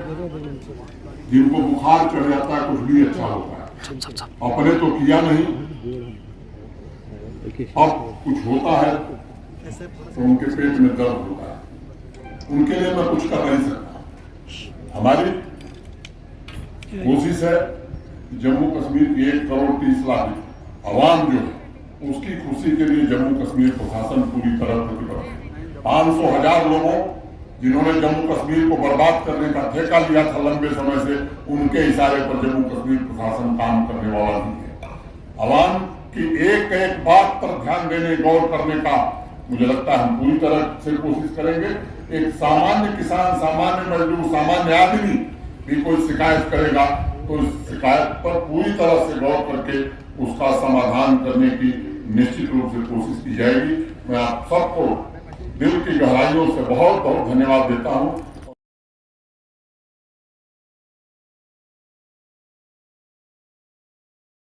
जिनको बुखार चढ़ जाता है कुछ भी अच्छा होता है, अपने तो किया नहीं, अब कुछ होता है तो उनके पेट में दर्द होता है, उनके लिए मैं कुछ कर नहीं सकता। हमारी कोशिश है जम्मू कश्मीर की 1 करोड़ 30 लाख आवाम जो है उसकी खुशी के लिए जम्मू कश्मीर प्रशासन पूरी तरह प्रतिबद्ध है। 500,000 लोगों जिन्होंने जम्मू कश्मीर को बर्बाद करने का ठेका लिया था लंबे समय से, उनके इशारे पर जम्मू कश्मीर प्रशासन काम करने वाला नहीं है। आवाम की एक एक बात पर ध्यान देने, गौर करने का मुझे लगता है हम पूरी तरह से कोशिश करेंगे। एक सामान्य किसान, सामान्य मजदूर, सामान्य आदमी भी कोई शिकायत करेगा तो इस शिकायत पर पूरी तरह से गौर करके उसका समाधान करने की निश्चित रूप से कोशिश की जाएगी। मैं आप सबको दिल की गहराइयों से बहुत बहुत धन्यवाद देता हूँ।